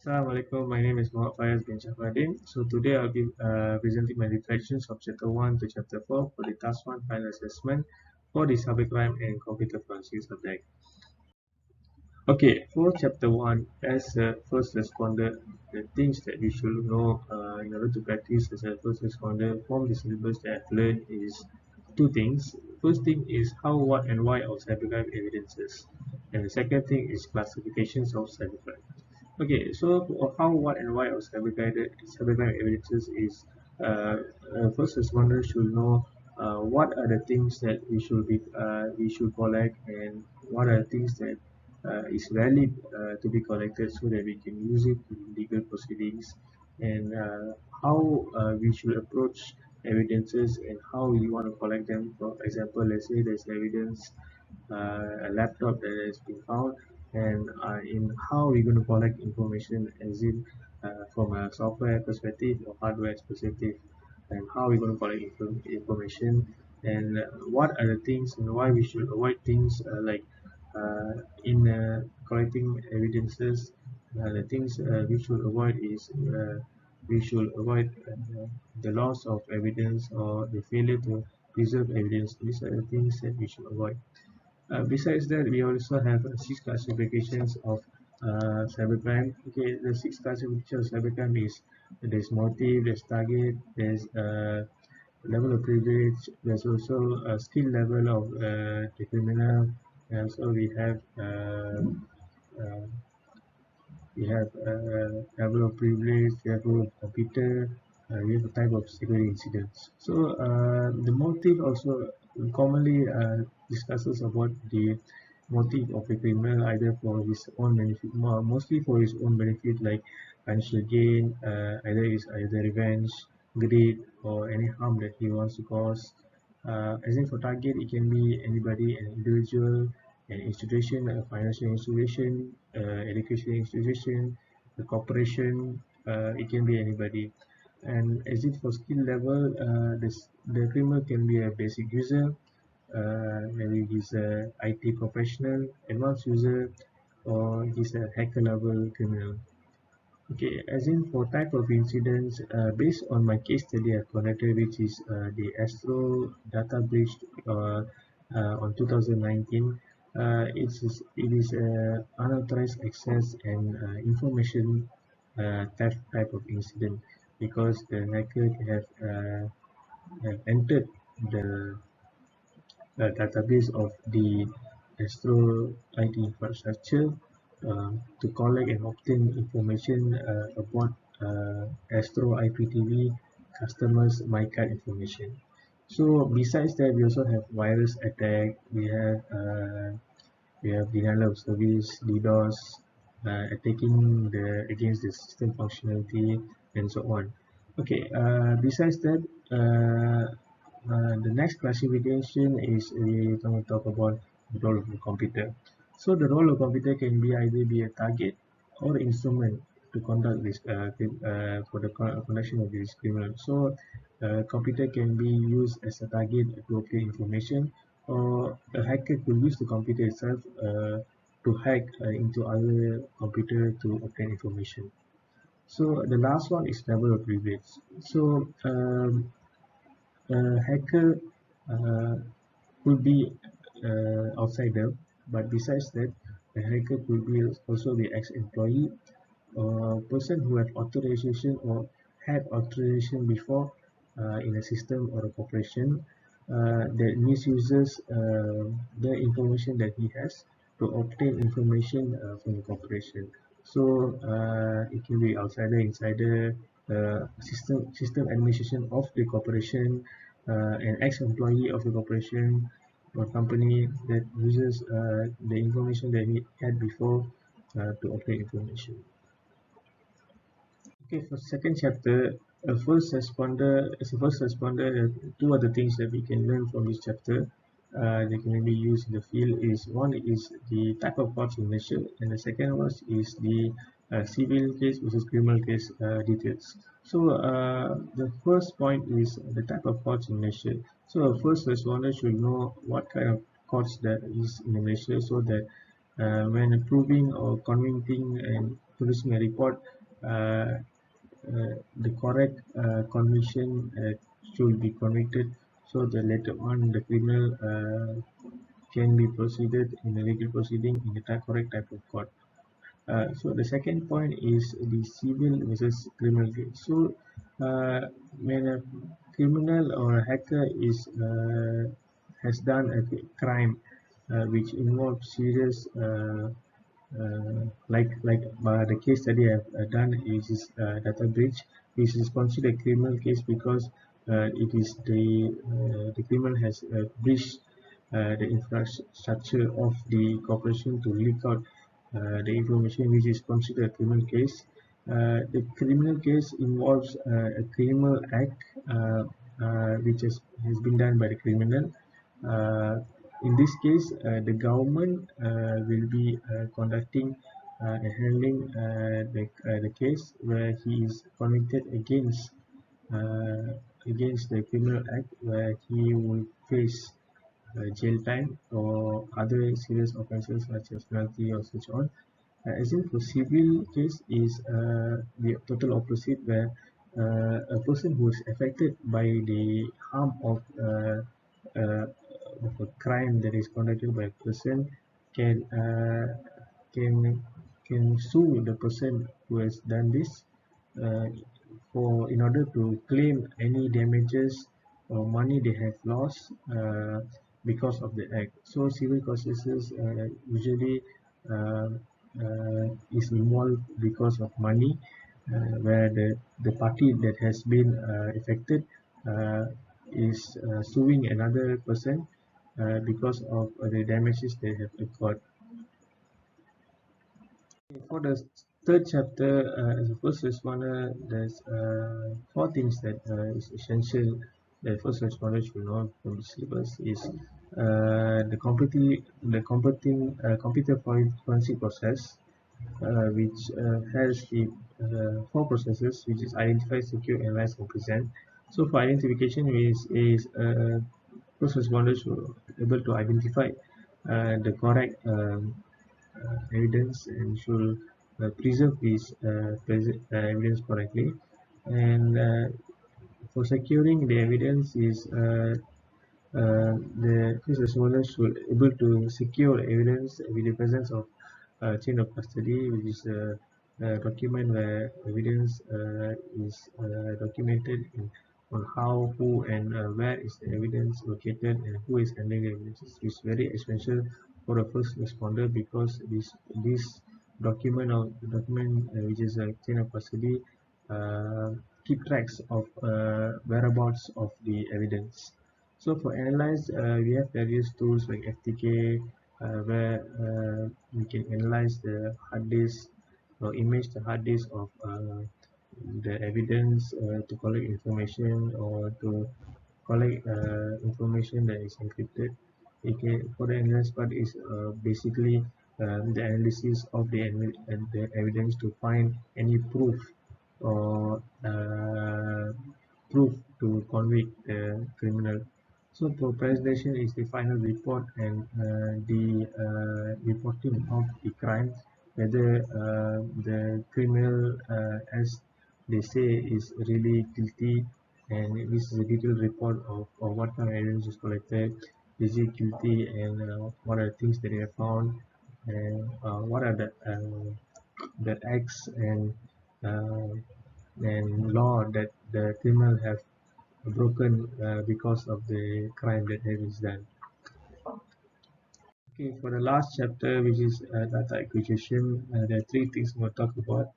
Assalamualaikum, my name is Muhammad Fayaz bin Shafadin. So today I'll be presenting my reflections of Chapter 1 to Chapter 4 for the Task 1 Final Assessment for the Cybercrime and Computer Forensics subject. Okay, for Chapter 1, as a first responder, the things that we should know in order to practice as a first responder from the syllabus that I've learned is two things. First thing is how, what, and why of cybercrime evidences. And the second thing is classifications of cybercrime. Okay, so how, what, and why of cybercrime evidences is first responders should know what are the things that we should collect, and what are the things that is valid to be collected so that we can use it in legal proceedings, and how we should approach evidences and how we want to collect them. For example, let's say there's evidence, a laptop that has been found, and in how we're going to collect information, as in from a software perspective or hardware perspective, and how we're going to collect information, and what are the things and why we should avoid things like in collecting evidences. The things we should avoid is we should avoid the loss of evidence or the failure to preserve evidence. These are the things that we should avoid. Besides that, we also have six classifications of cybercrime. Okay, the six classifications of cybercrime is there's motive, there's target, there's level of privilege, there's also a skill level of the criminal, and so uh, we have level of privilege, level of computer, we have a type of security incidents. So the motive also commonly discusses about the motive of a criminal, either for his own benefit, mostly for his own benefit, like financial gain, either revenge, greed, or any harm that he wants to cause. As in for target, it can be anybody, an individual, an institution, a financial institution, education institution, a corporation, it can be anybody. And as it for skill level, the criminal can be a basic user, maybe he's a IT professional, advanced user, or he's a hacker level criminal. Okay, as in for type of incidents, based on my case study I conducted, which is the Astro data breach on 2019, it is unauthorized access and information theft type of incident, because the hacker have entered the database of the Astro IT infrastructure to collect and obtain information about Astro IPTV customers' MyCard information. So besides that, we also have virus attack. We have denial of service, DDoS, attacking against the system functionality, and so on. Okay. Besides that, the next classification is we going to talk about the role of the computer. So the role of computer can be either be a target or instrument to conduct this for the conduction of this criminal. So computer can be used as a target to obtain information, or a hacker could use the computer itself to hack into other computer to obtain information. So the last one is level of privilege. So a hacker uh, could be outsider, but besides that, a hacker could be also the ex-employee or person who had authorization or had authorization before in a system or a corporation that misuses the information that he has to obtain information from the corporation. So it can be outsider, insider, system administration of the corporation, an ex-employee of the corporation or company that uses the information that he had before to obtain information. Okay, for second chapter, as a first responder, two other things that we can learn from this chapter that can be used in the field is, one is the type of courts in Malaysia, and the second one is the civil case versus criminal case details. So the first point is the type of courts in Malaysia. So a first responder should know what kind of courts that is in Malaysia, so that when proving or convicting and producing a report, the correct conviction should be convicted, so that later on the criminal can be proceeded in a legal proceeding in the correct type of court. So the second point is the civil versus criminal case. So when a criminal or a hacker is has done a crime which involves serious the case study I've done is data breach, which is considered a criminal case because it is the criminal has breached the infrastructure of the corporation to leak out the information, which is considered a criminal case. The criminal case involves a criminal act which has been done by the criminal. In this case, the government will be conducting and handling the case where he is convicted against the criminal act, where he will face jail time or other serious offences such as penalty or such on. As in for civil case is the total opposite, where a person who is affected by the harm uh, of a crime that is conducted by a person can uh, can can sue the person who has done this uh, for in order to claim any damages or money they have lost because of the act. So civil processes usually uh, is involved because of money, where the party that has been affected uh, is suing another person because of the damages they have occurred. For the third chapter, as a first responder, there's four things that is essential that first responders should know from the syllabus is computer forensic process, which has the four processes, which is identify, secure, analyze, and present. So for identification is first responders should be able to identify the correct evidence and should preserve this evidence correctly. And for securing the evidence is the case responder should able to secure evidence with the presence of chain of custody, which is a document where evidence is documented on how, who, and where is the evidence located and who is handling the evidence. Is very essential for a first responder because this document which is a chain of custody uh, keep tracks of whereabouts of the evidence. So for analyze, we have various tools like FTK, where we can analyze the hard disk or image the hard disk of the evidence to collect information or to collect information that is encrypted. Okay, for the analysis part is basically the analysis of the evidence to find any proof or proof to convict the criminal. So for presentation is the final report and the reporting of the crime, whether the criminal, as they say, is really guilty, and this is a detailed report of what kind of evidence is collected, is he guilty, and what are the things that they have found, and what are the acts uh, and law that the criminal have broken because of the crime that he has done. Okay, for the last chapter, which is data acquisition, there are three things we'll talk about.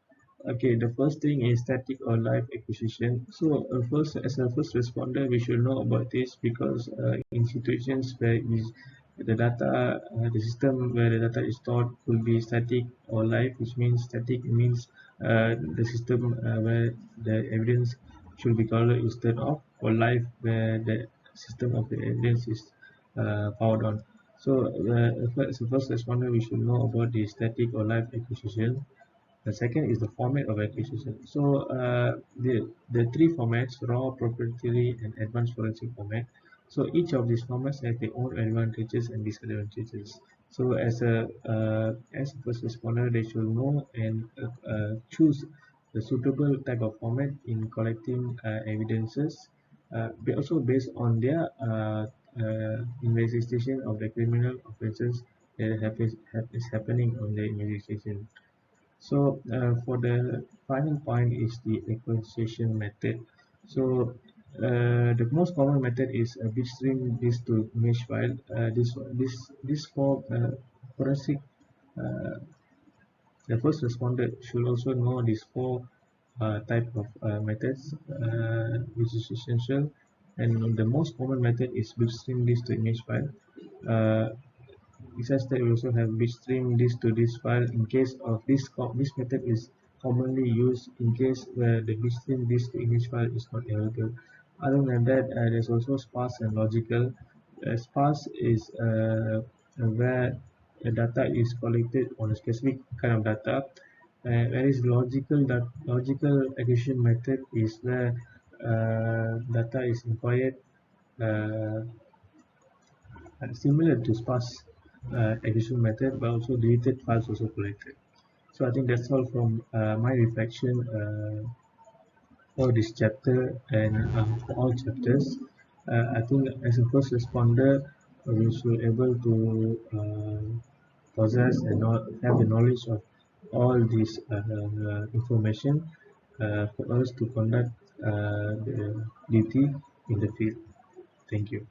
Okay, the first thing is static or live acquisition. So first, as a first responder, we should know about this because in situations where is the data, the system where the data is stored will be static or live, which means static means the system where the evidence should be colored is turned off, or live where the system of the evidence is powered on. So as a first responder, we should know about the static or live acquisition. The second is the format of acquisition. So the three formats: raw, proprietary, and advanced forensic format. So each of these formats have their own advantages and disadvantages. So as a first responder, they should know and choose the suitable type of format in collecting evidences, also based on their investigation of the criminal offences that is happening on the investigation. So for the final point is the acquisition method. So the most common method is a bitstream disk to image file. This for forensic. Uh, the first responder should also know these four type of methods, which is essential. And the most common method is bitstream disk to image file. Uh, Besides that, we also have bitstream disk to disk file in case of this method is commonly used in case where the bitstream disk to image file is not available. Other than that, there's also sparse and logical. Sparse is where the data is collected on a specific kind of data, whereas logical acquisition method is where data is inquired, uh, similar to sparse acquisition method, but also deleted files also collected. So I think that's all from my reflection for this chapter and for all chapters. I think as a first responder, we should able to possess and have the knowledge of all this information for us to conduct the duty in the field. Thank you.